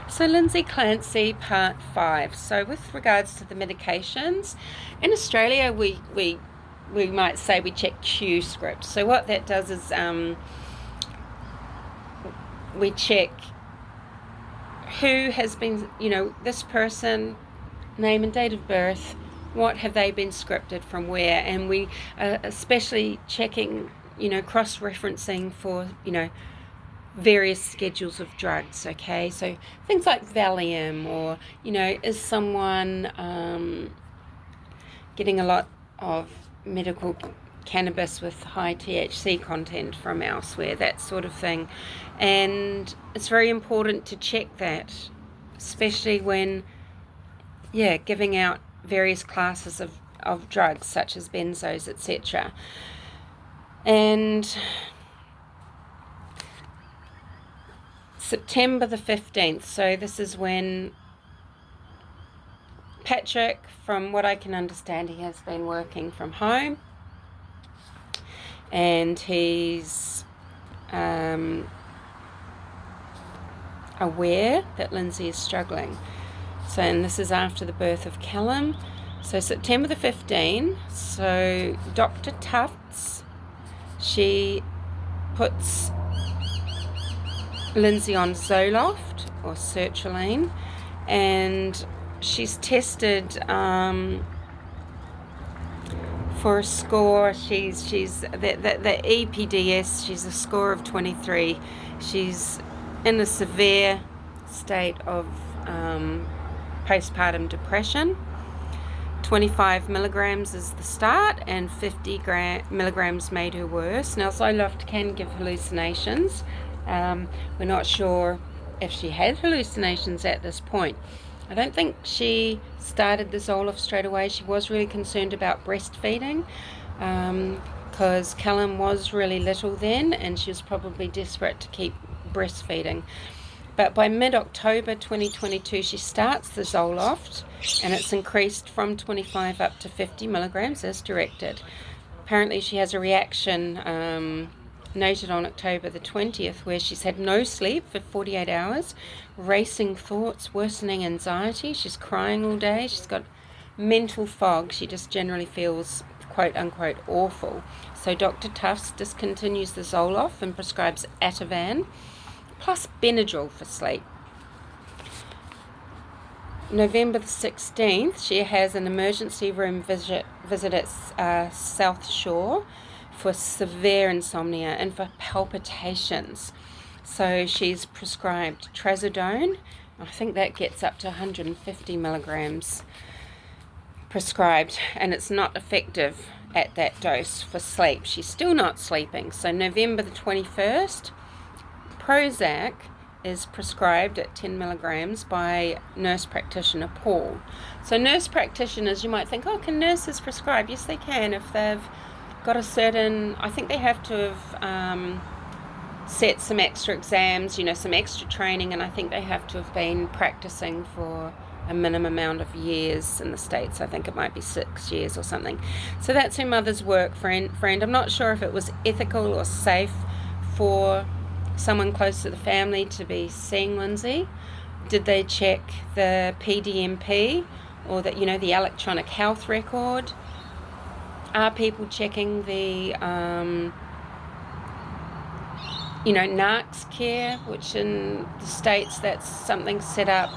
So Lindsay, Clancy, part 5. So with regards to the medications, in Australia we might say we check Q script. So what that does is we check who has been, this person, name and date of birth, what have they been scripted from where, and we especially checking, cross-referencing for, various schedules of drugs, okay? So things like Valium, or, is someone getting a lot of medical cannabis with high THC content from elsewhere, that sort of thing. And it's very important to check that, especially when, giving out various classes of drugs such as benzos, etc. And September the 15th, so this is when Patrick, from what I can understand, he has been working from home, and he's aware that Lindsay is struggling. So, and this is after the birth of Callum. So September the 15th, so Dr. Tufts, she puts Lindsay on Zoloft or sertraline, and she's tested for a score. She's the EPDS. She's a score of 23. She's in a severe state of postpartum depression. 25 milligrams is the start, and 50 milligrams made her worse. Now, Zoloft can give hallucinations. We're not sure if she had hallucinations at this point. I don't think she started the Zoloft straight away. She was really concerned about breastfeeding, because Callum was really little then, and she was probably desperate to keep breastfeeding. But by mid-October 2022, she starts the Zoloft, and it's increased from 25 up to 50 milligrams as directed. Apparently she has a reaction noted on October the 20th, where she's had no sleep for 48 hours, racing thoughts, worsening anxiety, she's crying all day, she's got mental fog, she just generally feels quote-unquote awful. So Dr. Tufts discontinues the Zoloft and prescribes Ativan plus Benadryl for sleep. November the 16th, she has an emergency room visit at South Shore for severe insomnia and for palpitations. So she's prescribed trazodone. I think that gets up to 150 milligrams prescribed, and it's not effective at that dose for sleep. She's still not sleeping. So November the 21st, Prozac is prescribed at 10 milligrams by nurse practitioner Paul. So nurse practitioners, you might think, can nurses prescribe? Yes, they can if they've got a certain, I think they have to have set some extra exams, some extra training, and I think they have to have been practicing for a minimum amount of years in the States. I think it might be 6 years or something. So that's her mother's work friend. I'm not sure if it was ethical or safe for someone close to the family to be seeing Lindsay. Did they check the PDMP or the electronic health record? Are people checking the NARCS care, which in the States, that's something set up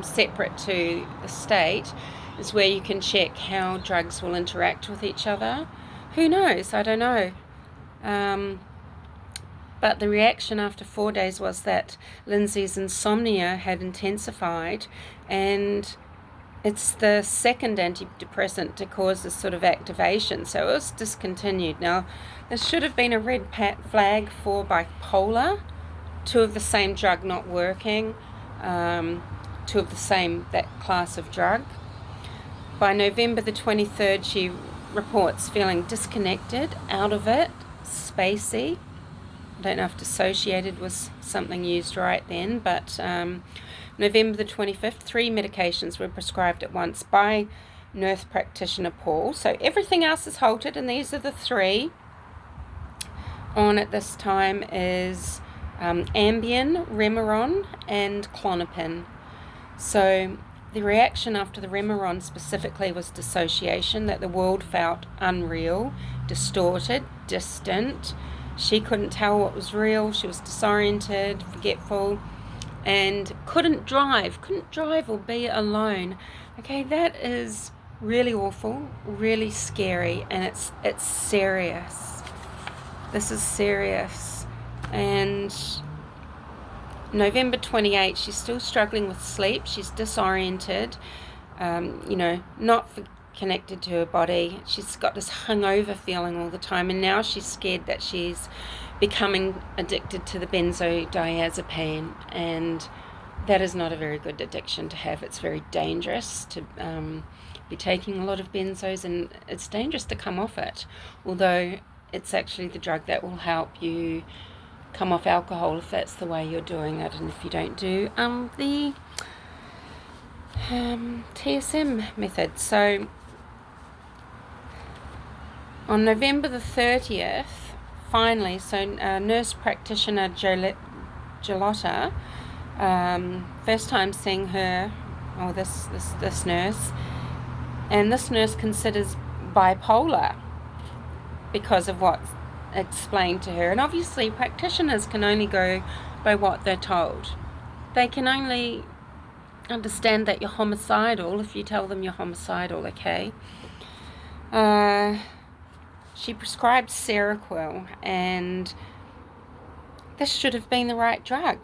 separate to the state, is where you can check how drugs will interact with each other. Who knows? I don't know. But the reaction after 4 days was that Lindsay's insomnia had intensified, and it's the second antidepressant to cause this sort of activation, so it was discontinued. Now, this should have been a red flag for bipolar, two of the same drug not working, two of that class of drug. By November the 23rd, she reports feeling disconnected, out of it, spacey. I don't know if dissociated was something used right then, but November the 25th, 3 medications were prescribed at once by nurse practitioner Paul. So everything else is halted, and these are the 3 on at this time is Ambien, Remeron, and Klonopin. So the reaction after the Remeron specifically was dissociation, that the world felt unreal, distorted, distant. She couldn't tell what was real. She was disoriented, forgetful, and couldn't drive or be alone. Okay, that is really awful, really scary, and it's serious. This is serious. And November 28th, she's still struggling with sleep. She's disoriented, not connected to her body. She's got this hungover feeling all the time, and now she's scared that she's becoming addicted to the benzodiazepine, and that is not a very good addiction to have. It's very dangerous to be taking a lot of benzos, and it's dangerous to come off it, although it's actually the drug that will help you come off alcohol if that's the way you're doing it, and if you don't do the TSM method. So on November the 30th, finally, so nurse practitioner Jolota, first time seeing her, or this nurse, and this nurse considers bipolar because of what's explained to her. And obviously practitioners can only go by what they're told. They can only understand that you're homicidal if you tell them you're homicidal, okay? She prescribed Seroquel, and this should have been the right drug,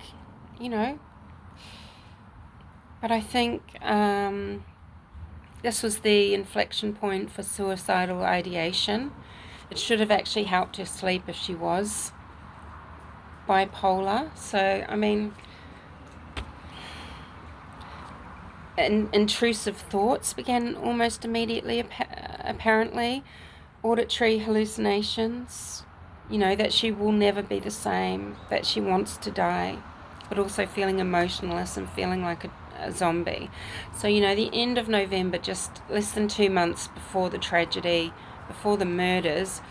But I think this was the inflection point for suicidal ideation. It should have actually helped her sleep if she was bipolar. So, intrusive thoughts began almost immediately, apparently. Auditory hallucinations, that she will never be the same, that she wants to die, but also feeling emotionless and feeling like a zombie. So, the end of November, just less than 2 months before the tragedy, before the murders,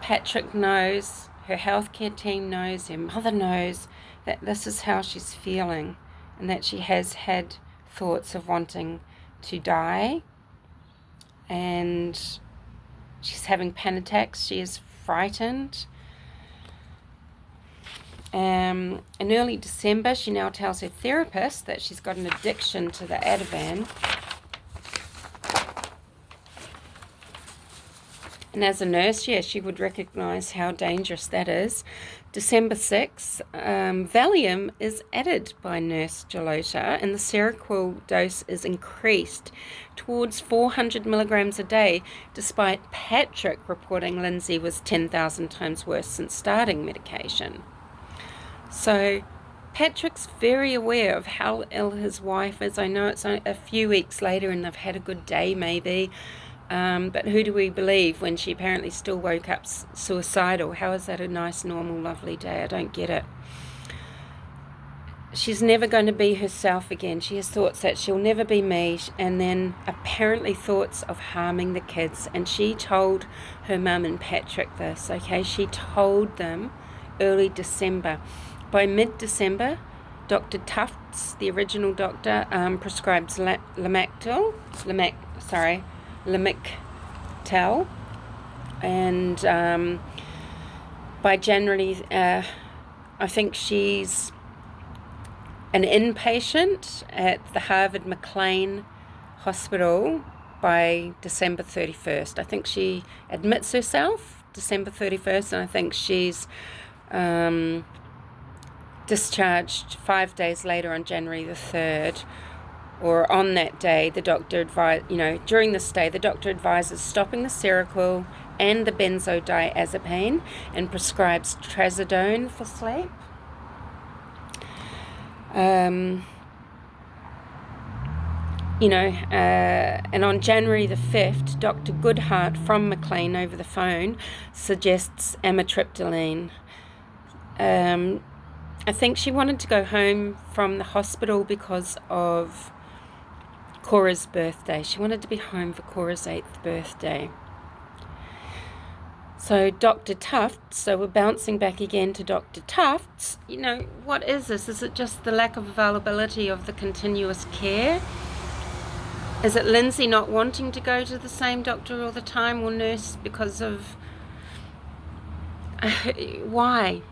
Patrick knows, her healthcare team knows, her mother knows that this is how she's feeling, and that she has had thoughts of wanting to die, and she's having panic attacks. She is frightened. In early December, she now tells her therapist that she's got an addiction to the Ativan. And as a nurse, she would recognise how dangerous that is. December 6th, Valium is added by Nurse Jolota, and the Seroquel dose is increased towards 400 milligrams a day, despite Patrick reporting Lindsay was 10,000 times worse since starting medication. So Patrick's very aware of how ill his wife is. I know it's a few weeks later and they've had a good day maybe, but who do we believe when she apparently still woke up suicidal? How is that a nice, normal, lovely day? I don't get it. She's never going to be herself again. She has thoughts that she'll never be me, and then apparently thoughts of harming the kids. And she told her mum and Patrick this, okay? She told them early December. By mid-December, Dr. Tufts, the original doctor, prescribes Lamictal, and by January, I think she's an inpatient at the Harvard McLean Hospital by December 31st. I think she admits herself December 31st, and I think she's discharged 5 days later on January the 3rd. Or on that day, the doctor during this day, the doctor advises stopping the Seroquel and the benzodiazepine and prescribes trazodone for sleep. And on January the 5th, Dr. Goodhart from McLean over the phone suggests amitriptyline. I think she wanted to go home from the hospital because of Cora's birthday. She wanted to be home for Cora's 8th birthday. So Dr. Tufts, so we're bouncing back again to Dr. Tufts. What is this? Is it just the lack of availability of the continuous care? Is it Lindsay not wanting to go to the same doctor all the time or nurse because of... why?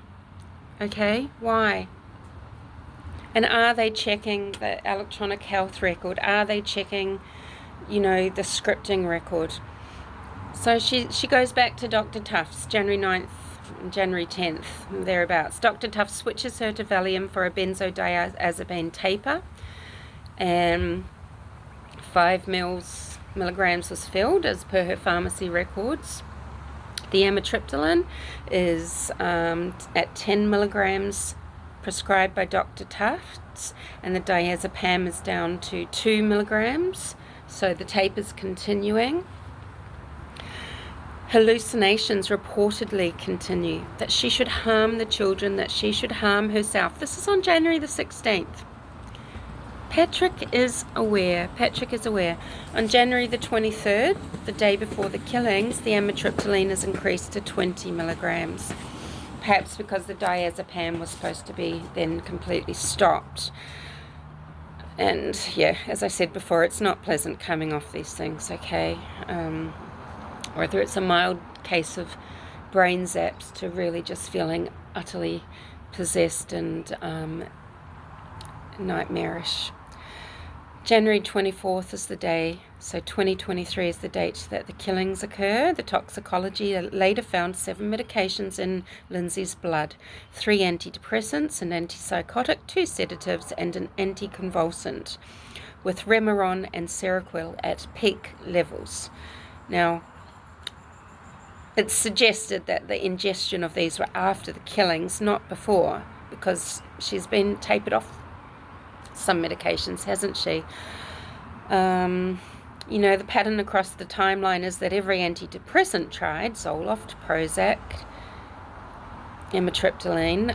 Okay, why? And are they checking the electronic health record? Are they checking, the scripting record? So she goes back to Dr. Tufts, January 9th, January 10th, thereabouts. Dr. Tufts switches her to Valium for a benzodiazepine taper, and 5 milligrams was filled as per her pharmacy records. The amitriptyline is at 10 milligrams prescribed by Dr. Tufts, and the diazepam is down to 2 milligrams, so the taper's continuing. Hallucinations reportedly continue, that she should harm the children, that she should harm herself. This is on January the 16th. Patrick is aware. On January the 23rd, the day before the killings, the amitriptyline is increased to 20 milligrams. Perhaps because the diazepam was supposed to be then completely stopped. And yeah, as I said before, it's not pleasant coming off these things, okay? Whether it's a mild case of brain zaps to really just feeling utterly possessed and nightmarish. January 24th is the day, so 2023 is the date that the killings occur. The toxicology later found 7 medications in Lindsay's blood, 3 antidepressants, an antipsychotic, 2 sedatives, and an anticonvulsant, with Remeron and Seroquel at peak levels. Now, it's suggested that the ingestion of these were after the killings, not before, because she's been tapered off some medications, hasn't she? The pattern across the timeline is that every antidepressant tried, Zoloft, Prozac, amitriptyline,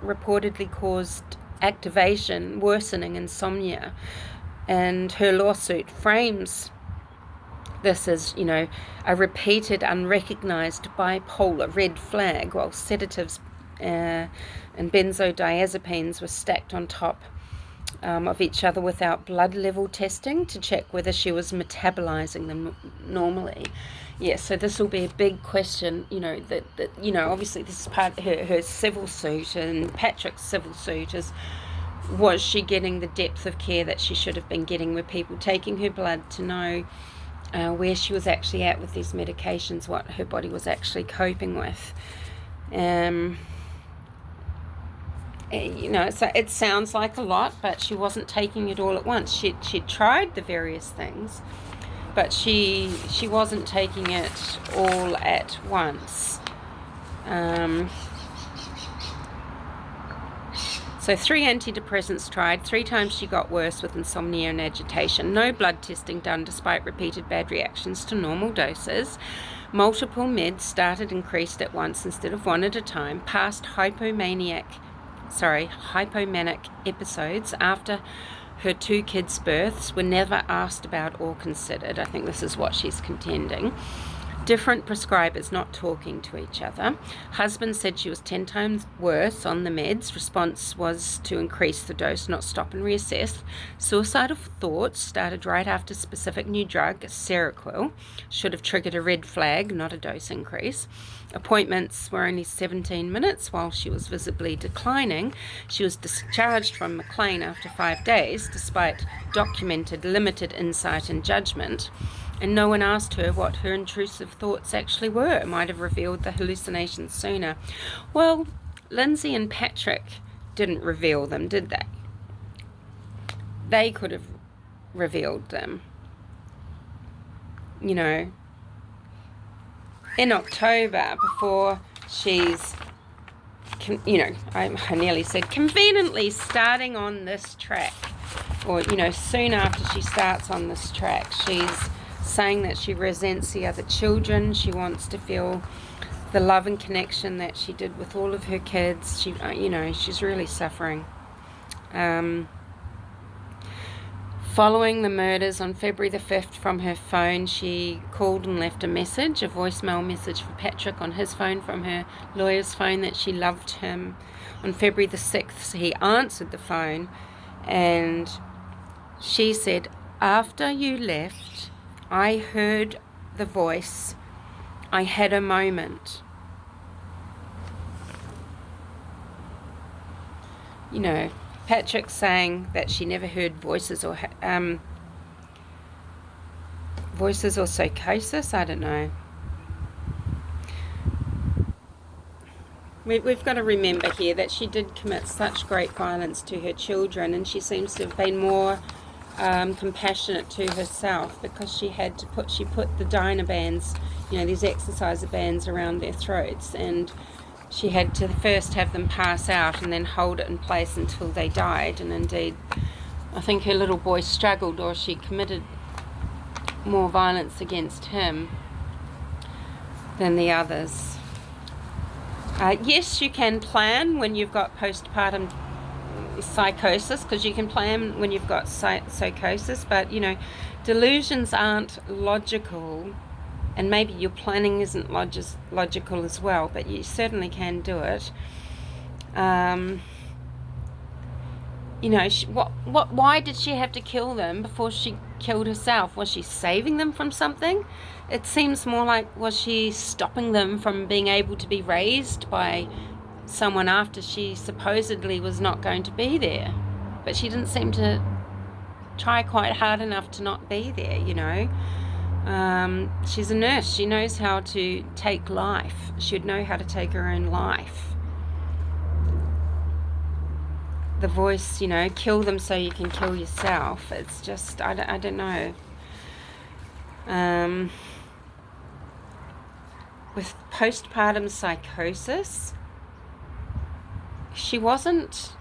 reportedly caused activation, worsening insomnia, and her lawsuit frames this as, a repeated, unrecognized bipolar red flag, while sedatives and benzodiazepines were stacked on top of each other without blood level testing to check whether she was metabolizing them normally. Yeah, so this will be a big question, that obviously this is part of her civil suit, and Patrick's civil suit is, was she getting the depth of care that she should have been getting? Were people taking her blood to know where she was actually at with these medications, what her body was actually coping with? So it sounds like a lot, but she wasn't taking it all at once. She tried the various things, but she wasn't taking it all at once. So 3 antidepressants tried. 3 times she got worse with insomnia and agitation. No blood testing done despite repeated bad reactions to normal doses. Multiple meds started increased at once instead of one at a time. Past hypomanic episodes after her 2 kids' births were never asked about or considered. I think this is what she's contending. Different prescribers not talking to each other. Husband said she was 10 times worse on the meds. Response was to increase the dose, not stop and reassess. Suicidal thoughts started right after specific new drug, Seroquel, should have triggered a red flag, not a dose increase. Appointments were only 17 minutes while she was visibly declining. She was discharged from McLean after 5 days, despite documented limited insight and judgment. And no one asked her what her intrusive thoughts actually were. It might have revealed the hallucinations sooner. Well, Lindsay and Patrick didn't reveal them, did they? They could have revealed them. In October, before she's, I nearly said conveniently starting on this track, or, soon after she starts on this track, she's saying that she resents the other children. She wants to feel the love and connection that she did with all of her kids. She's really suffering. Following the murders on February the 5th, from her phone, she called and left a message, a voicemail message for Patrick on his phone from her lawyer's phone, that she loved him. On February the 6th, he answered the phone, and she said, "After you left, I heard the voice. I had a moment." You know, Patrick saying that she never heard voices or psychosis. I don't know. We've got to remember here that she did commit such great violence to her children, and she seems to have been more compassionate to herself, because she put the dyna bands, you know, these exerciser bands around their throats, and she had to first have them pass out and then hold it in place until they died. And indeed, I think her little boy struggled, or she committed more violence against him than the others. Yes, you can plan when you've got postpartum psychosis, because you can plan when you've got psychosis, but you know, delusions aren't logical, and maybe your planning isn't logical as well, but you certainly can do it. You know, why did she have to kill them before she killed herself? Was she saving them from something? It seems more like, was she stopping them from being able to be raised by someone after she supposedly was not going to be there? But she didn't seem to try quite hard enough to not be there, you know. She's a nurse. She knows how to take life. She'd know how to take her own life. The voice, you know, kill them so you can kill yourself. It's just, I don't know. With postpartum psychosis, she wasn't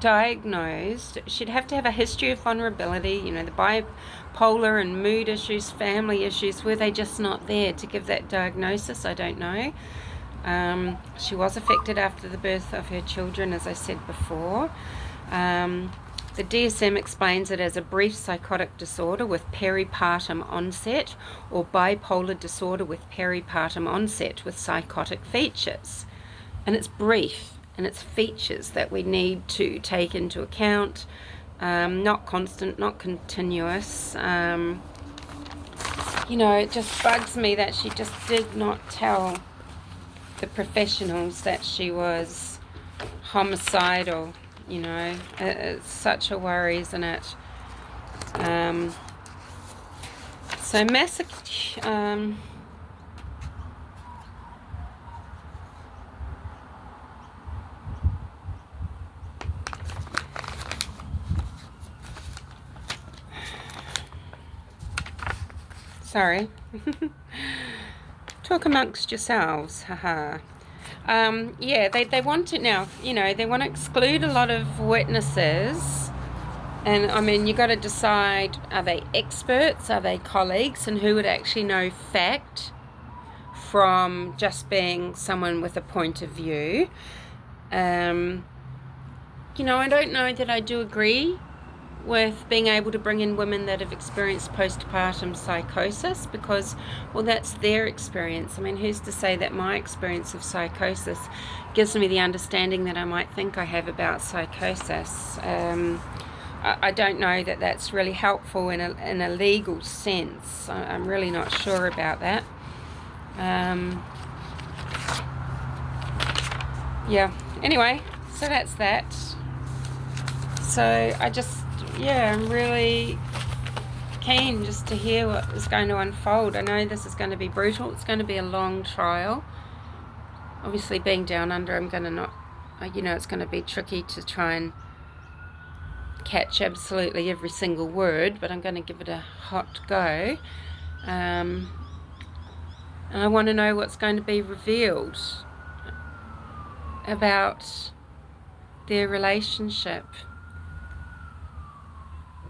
diagnosed. She'd have to have a history of vulnerability, you know, the bipolar and mood issues, family issues. Were they just not there to give that diagnosis? I don't know. She was affected after the birth of her children, as I said before. The DSM explains it as a brief psychotic disorder with peripartum onset, or bipolar disorder with peripartum onset with psychotic features. And it's brief, and it's features that we need to take into account, not constant, not continuous. You know, it just bugs me that she just did not tell the professionals that she was homicidal. You know, it's such a worry, isn't it? So massacre. Sorry. Talk amongst yourselves, haha. Yeah, they want to now, you know, they want to exclude a lot of witnesses. And I mean, you got to decide, are they experts, are they colleagues, and who would actually know fact from just being someone with a point of view. You know, I don't know that I do agree with being able to bring in women that have experienced postpartum psychosis, because, well, that's their experience. I mean, who's to say that my experience of psychosis gives me the understanding that I might think I have about psychosis? I don't know that that's really helpful in a legal sense. I'm really not sure about that. Yeah, anyway, so that's that. So I'm really keen just to hear what is going to unfold. I know this is going to be brutal. It's going to be a long trial. Obviously, being down under, I'm going to not, you know, it's going to be tricky to try and catch absolutely every single word, but I'm going to give it a hot go. And I want to know what's going to be revealed about their relationship.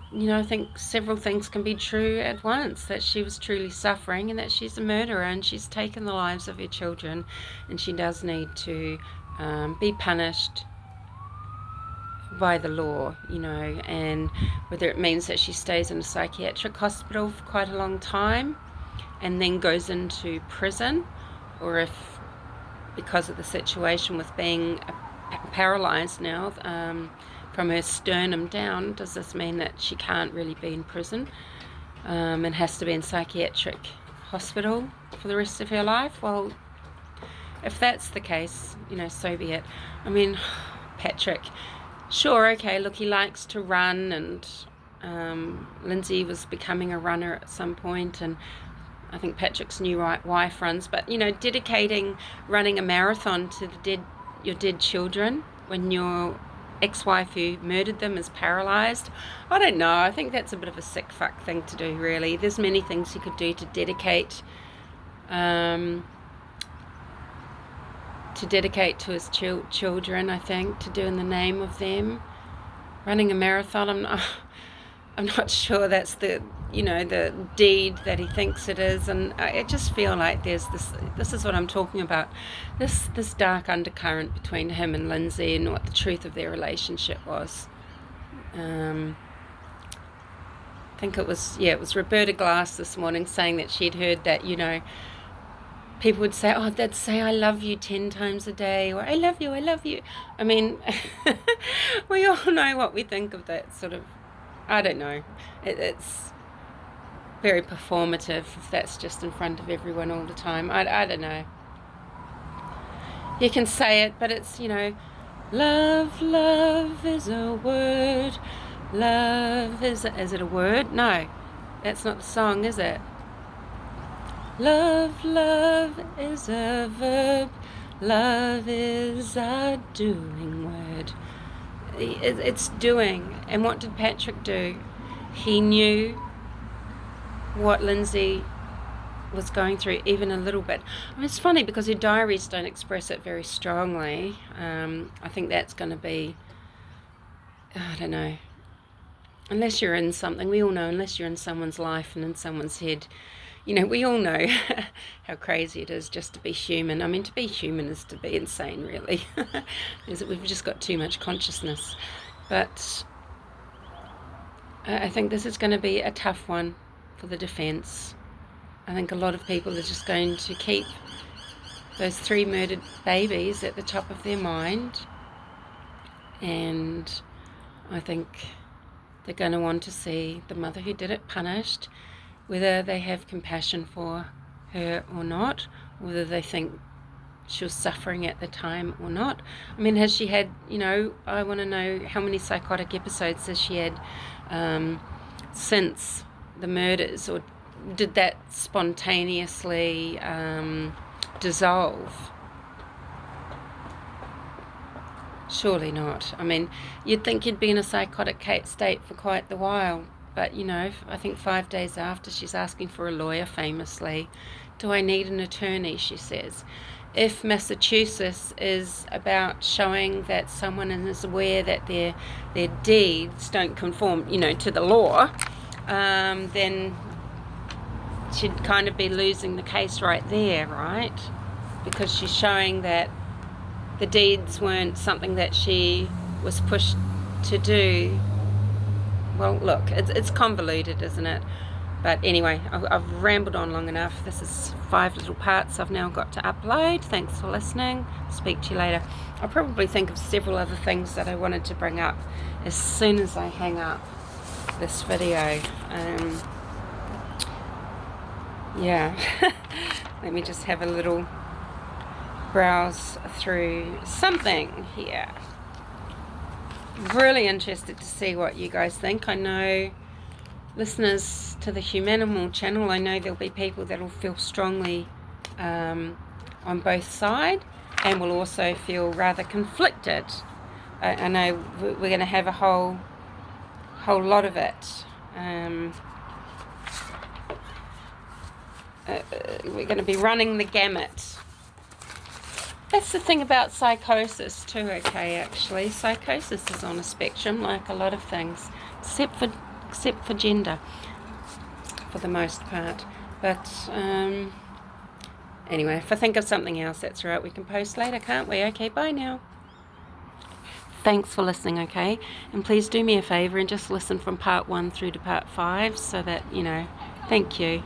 You know, I think several things can be true at once, that she was truly suffering and that she's a murderer and she's taken the lives of her children, and she does need to be punished by the law, you know, and whether it means that she stays in a psychiatric hospital for quite a long time and then goes into prison, or if, because of the situation with being paralyzed now from her sternum down, does this mean that she can't really be in prison and has to be in psychiatric hospital for the rest of her life? Well, if that's the case, you know, so be it. I mean, Patrick, sure, okay, look, he likes to run, and Lindsay was becoming a runner at some point, and I think Patrick's new wife runs, but, you know, dedicating running a marathon to your dead children when your ex-wife who murdered them is paralyzed, I don't know. I think that's a bit of a sick fuck thing to do, really. There's many things he could do to dedicate to his children, I think, to do in the name of them. Running a marathon, I'm not sure that's the, you know, the deed that he thinks it is, and I just feel like there's this is what I'm talking about, this dark undercurrent between him and Lindsay and what the truth of their relationship was. I think it was Roberta Glass this morning saying that she'd heard that, you know, people would say, oh, they'd say I love you 10 times a day, or I love you. I mean, we all know what we think of that sort of, I don't know, it's very performative if that's just in front of everyone all the time. I don't know. You can say it, but it's, you know, love is a word. Love is it a word? No, that's not the song, is it? Love is a verb. Love is a doing word. It's doing. And what did Patrick do? He knew what Lindsay was going through, even a little bit. I mean, it's funny because her diaries don't express it very strongly. I think that's going to be, I don't know, unless you're in something, we all know, unless you're in someone's life and in someone's head, you know, we all know how crazy it is just to be human. I mean, to be human is to be insane, really. We've just got too much consciousness. But I think this is going to be a tough one for the defence. I think a lot of people are just going to keep those 3 murdered babies at the top of their mind. And I think they're going to want to see the mother who did it punished, whether they have compassion for her or not, whether they think she was suffering at the time or not. I mean, has she had, you know, I want to know how many psychotic episodes has she had since the murders, or did that spontaneously dissolve? Surely not. I mean, you'd think you'd be in a psychotic state for quite the while. But, you know, I think 5 days after, she's asking for a lawyer famously. Do I need an attorney, she says. If Massachusetts is about showing that someone is aware that their deeds don't conform, you know, to the law, then she'd kind of be losing the case right there, right? Because she's showing that the deeds weren't something that she was pushed to do. Well, look, it's convoluted, isn't it? But anyway, I've rambled on long enough. This is 5 little parts I've now got to upload. Thanks for listening. Speak to you later. I'll probably think of several other things that I wanted to bring up as soon as I hang up this video. Yeah. Let me just have a little browse through something here. Really interested to see what you guys think. I know listeners to the Humanimal channel, I know there'll be people that will feel strongly on both sides and will also feel rather conflicted. I know we're going to have a whole lot of it. We're going to be running the gamut. That's the thing about psychosis too, okay, actually. Psychosis is on a spectrum like a lot of things, except for gender, for the most part. But anyway, if I think of something else, that's right, we can post later, can't we? Okay, bye now. thanks for listening, okay? And please do me a favour and just listen from part 1 through to part 5 so that, thank you.